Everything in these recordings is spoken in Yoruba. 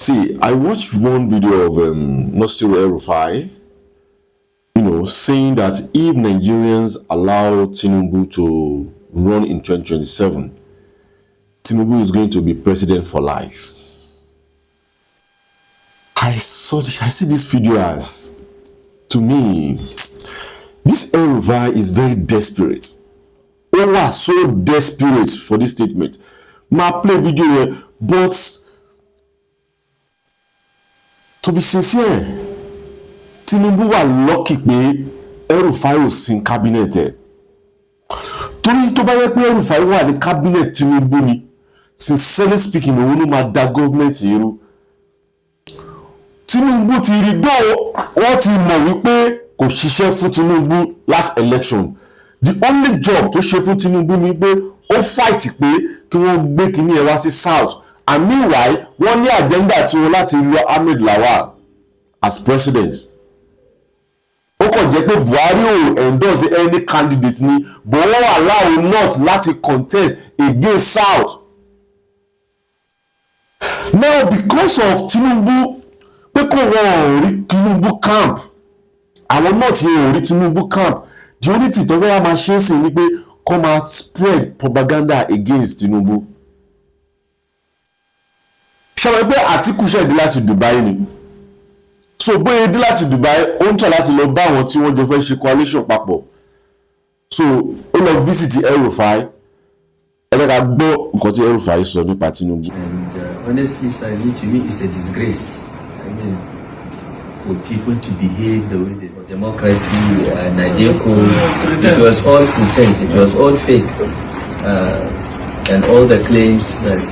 See, I watched one video of Nasir El Rufai, saying that if Nigerians allow Tinubu to run in 2027, Tinubu is going to be president for life. I see this video as, to me, this El Rufai is very desperate. They were so desperate for this statement. My play video here, but to be sincere, Tinubu were lucky pé El Rufai ò sí cabinet ẹ̀. Torí tó bá yẹ pé El Rufai wà ní cabinet Tinubu ni, sincerely speaking, òun ló máa da government yìí rú. Tinubu ti rí dó wọ́n ti mọ̀ wípé kò ṣiṣẹ́ fún Tinubu last election. The only job tó ṣe fún Tinubu ni pé ó fight pé kí wọ́n gbé kíní ẹ̀ wá sí south. And meanwhile, wọ́n ní agenda tí wọ́n láti lo Ahmed Lawal as president. Ó kàn jẹ́ pé Buhari ò endorse any candidate ni, but wọ́n allow North láti contest against South. Now, because of Tinubu, pé kò wọ́n rí Tinubu camp, àwọn North yẹn ò rí Tinubu camp, the only thing tó fẹ́ máa ṣe é sí ni pé kó máa spread propaganda against Tinubu. Ṣàlàyé pé Àtíkù ṣẹ̀dí láti Dubai ni. So bóyá dé láti Dubai, ó ń tọ̀ láti lọ bá àwọn tí wọ́n jọ fẹ́ ṣe coalition papọ̀. So ó lọ visit El Rufai. Ká gbọ́ nǹkan tí El Rufai sọ nípa Tinubu. And honestly, sir, to me, it's a disgrace. I mean, for people to behave the way they do. Democracy, Nigeria, it was all pretense, it was all fake. And all the claims that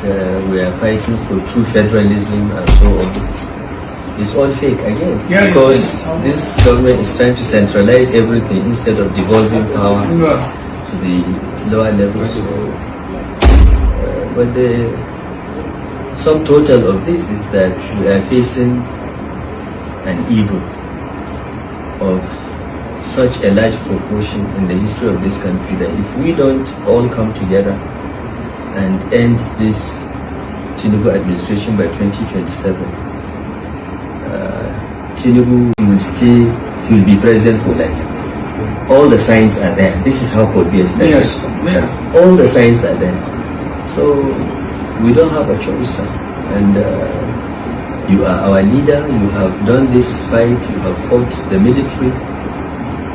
we are fighting for true federalism and so on. It's all fake again, because this government is trying to centralize everything instead of devolving power to the lower levels. But the sum total of this is that we are facing an evil of such a large proportion in the history of this country that if we don't all come together and end this Tinubu administration by 2027, Tinubu will stay, he will be president for life. All the signs are there. This is how obvious that is. All the signs are there. So we don't have a choice, sir. And you are our leader, you have done this fight, you have fought the military,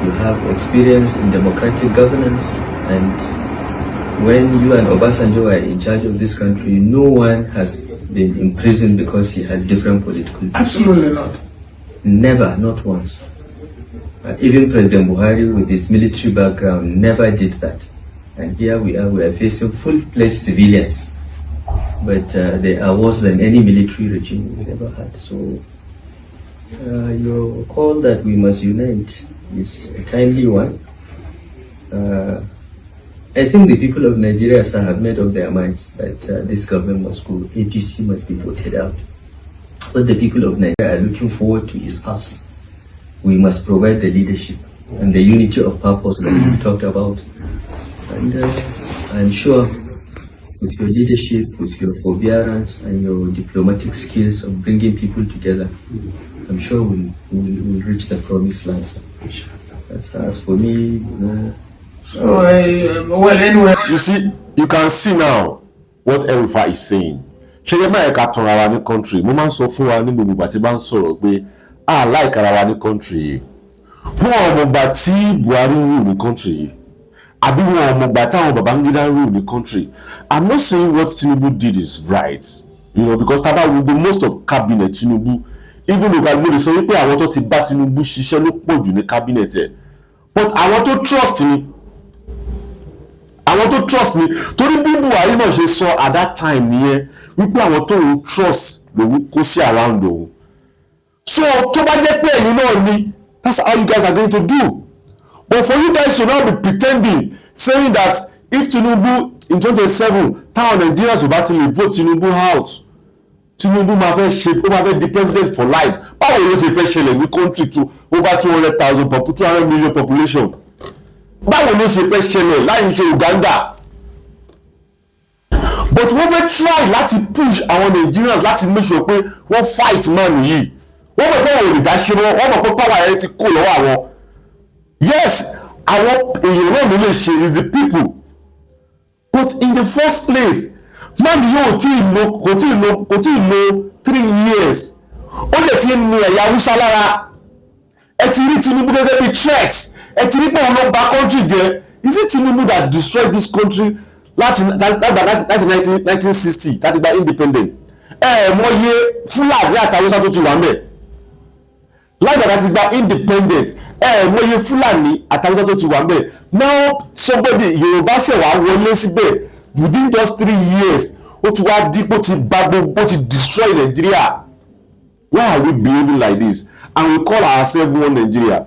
you have experience in democratic governance, and when you and Obasanjo are in charge of this country, no one has been imprisoned because he has different political views. Absolutely not. Never, not once. Even President Buhari with his military background never did that. And here we are facing full-fledged civilians. But they are worse than any military regime we've ever had. So your call that we must unite is a timely one. I think the people of Nigeria, sir, have made up their minds that this government must go, APC must be voted out. What the people of Nigeria are looking forward to is us. We must provide the leadership and the unity of purpose that we've talked about. And I'm sure with your leadership, with your forbearance and your diplomatic skills of bringing people together, I'm sure we'll reach the promised land. That's as for me, So, well, anyway. You see, you can see now what El Rufai is saying. Ṣé ẹ máa ẹ̀ka tàn ara wa ní country? Mo máa ń sọ fún wa ní gbogbo ìgbà tí bá ń sọ̀rọ̀ pé like ara wa ní country yìí. Fún àwọn ọmọọba tí Buhari rule ní country yìí. Àbí wọn ọmọọba tí àwọn Babangida rule ní country. I'm not saying what Tinubu did is right. Because taba will be most of cabinet Tinubu. Even though God sọ wípé àwọn tó ti bá Tinubu ṣiṣẹ́ ló pọ̀ jù ní cabinet ẹ̀. But àwọn tó trust ni. Àwọn tó trust ni torí bí Buhari náà ṣe sọ at that time nìyẹn wípé àwọn tó ń trust lòun kó sí around òun. So tó bá jẹ́ pé ẹ̀yin náà ni, that's how you guys are going to do. But for you guys to now be pretending, saying that if Tinubu in 2027 táwọn Nigerians ò bá ti lè vote Tinubu out, Tinubu máa fẹ́ ṣe, ó máa fẹ́ di president for life. Báwo ló ṣe fẹ́ ṣẹlẹ̀ ní country to over 200 million population? Báwo ló ṣe fẹ́ ṣẹlẹ̀ láì ṣe Uganda? but wọ́n fẹ́ try láti push àwọn Nigerians láti make sure pé wọ́n fight man yìí wọ́n mọ̀ pé wọ́n ò lè dá ṣe wọ́n mọ̀ pé power yẹn ti kó lọ́wọ́ àwọn yes àwọn èèyàn náà ló lè ṣe is the people but in the first place man yóò kò tí ì lo 3 years ó lè ti ní ẹ̀yà Hausa lára ẹ ti rí Tinubu gẹ́gẹ́ bí threat ẹ ti rí pé òun ló bà country jẹ́ is it Tinubu that destroyed this country láti 1960 láti gba independent mọye Fúlàní àti Hausa tó ti wà ńbẹ̀ láti láti gba independent mọye Fúlàní àti Hausa tó ti wà ńbẹ̀ now somebody Yorùbá ṣẹ̀ wá wọlé síbẹ̀ within just 3 years ó ti wá dípò ti bà gbogbo ti destroy Nigeria. Why are we behaving like this and we call ourselves one Nigeria?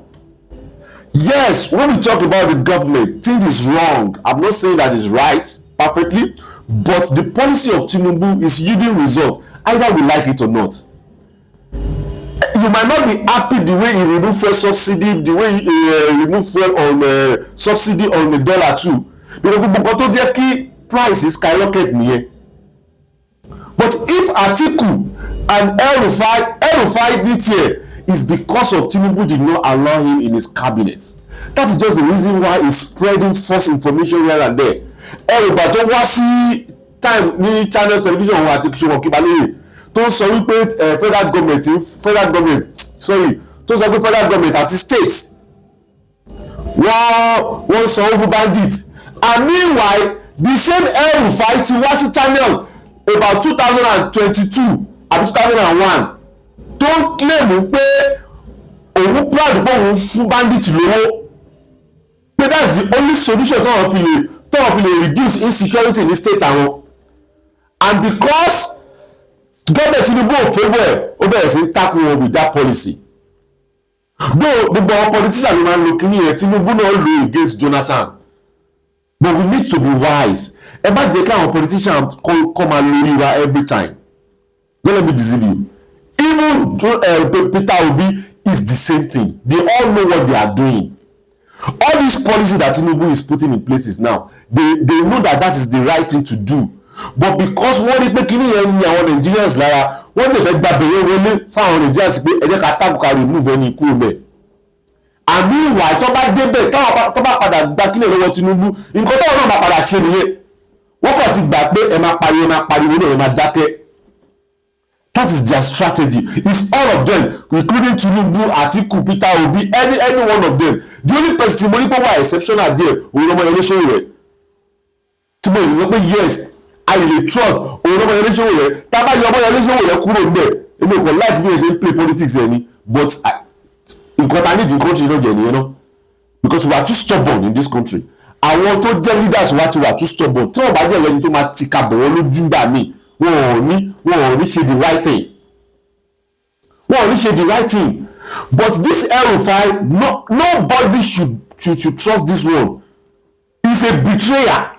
Yes, when we talk about the government, things is wrong. I'm not saying that is right perfectly, but the policy of Tinubu is yielding results, either we like it or not. You might not be happy the way he removed fuel subsidy, the way he removed fuel on subsidy on the dollar too, because the price is skyrocket nìyẹn. But if Atiku and El Rufai this year is because of Tinubu did not allow him in his cabinet. That is just the reason why he's spreading false information here and there. Ẹ̀rùbà tó wá sí time ní channel television wọn àti ṣe wọn kí balẹ̀ tó sọ wípé federal government àti state wọ́n sọ over bandit and meanwhile the same El Rufai ti wá sí channel about 2022 àbí 2001 tó ń claim pé òun proud pé òun fún bandit lówó pé that's the only solution tó wọ́n fi lè reduce insecurity in the state àwọn and because government Tinubu ò favour ẹ̀ ó bẹ̀rẹ̀ sí tackle wọn with that policy though gbogbo àwọn politician ló máa ń lo kíní yẹn Tinubu náà lò against Jonathan but we need to be wise ẹ bá jẹ́ káwọn politicians kọ́ máa lórí wa every time. Don't let me deceive you. Even Peter Obi is the same thing. They all know what they are doing. All these policies that Tinubu is putting in places now, they know that is the right thing to do. But because wọ́n rí pé kíní yẹn ní àwọn Nigerians lára, wọ́n lè fẹ́ gba bẹ̀rẹ̀ wọlé sáwọn Nigerians pé ẹ jẹ́ ká tábù ká remove ẹni kúrò bẹ́ẹ̀. Àbí ìwà tó bá débẹ̀ tó bá padà gba kíní lọ́wọ́ Tinubu, nǹkan tó náà máa padà ṣe nìyẹn. Wọ́n kàn ti gbà pé ẹ máa pariwo náà ẹ máa dákẹ́. That is their strategy. It's all of them, including Tinubu, Atiku, Peter Obi, any one of them. The only person tí mo ní pé wà exceptional there, òun lọ́mọ ẹlẹ́ṣẹ̀ rẹ̀. Tí mo yẹ pé yes, I lè trust òun lọ́mọ ẹlẹ́ṣẹ̀ rẹ̀. Tá a bá yọ ọmọ ẹlẹ́ṣẹ̀ rẹ̀ kúrò níbẹ̀, èmi kò like bí ẹ ṣe ń play politics ẹ̀ ni, but nǹkan ta need in country náà jẹ̀ nìyẹn náà. Because we are too stubborn in this country. Àwọn tó jẹ́ leaders wa ti wà too stubborn. Tí wọ́n bá jẹ́ ẹni tó máa tìka bọ̀ wọ́n lójú gbà míì. Wọ́n ò ní ṣe the right thing. Wọ́n ò ní ṣe the right thing. But this El Rufai, nobody should trust this one. He's a betrayer.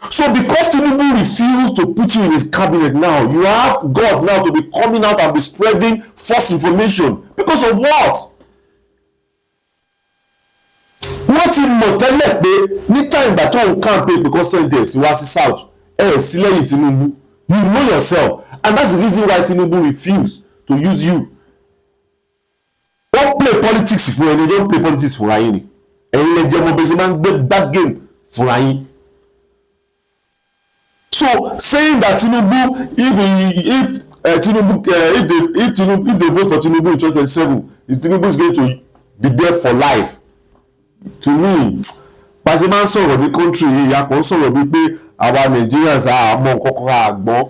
So because Tinubu refused to put you in his cabinet now, you have God now to be coming out and be spreading false information. Because of what? Wọ́n ti mọ̀ tẹ́lẹ̀ pé ní time ìgbà tó ń campaign because senators wá sí south sí lẹ́yìn Tinubu. You know yourself, and that's the reason why Tinubu refused to use you. Don't play politics for any, don't play politics for any. And let them be back game for any. So saying that Tinubu, if they vote for Tinubu in 2027, Tinubu is going to be there for life. To me, Paziman sọ̀rọ̀ ní country ìyá kan sọ̀rọ̀ wípé àwa Nigerians àmọ́ kọ́kọ́ àgbọ́n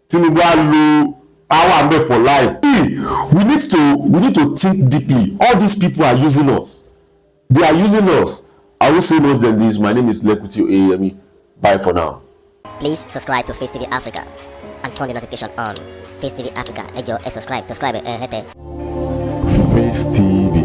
Tinubu á lo power and for life. We need to think deeply. All these people are using us. They are using us. I will say more than this. My name is Lekuti Oyeyemi. Bye for now. Please subscribe to Facetv Africa and turn the notification on. Facetv Africa, subscribe. Face TV.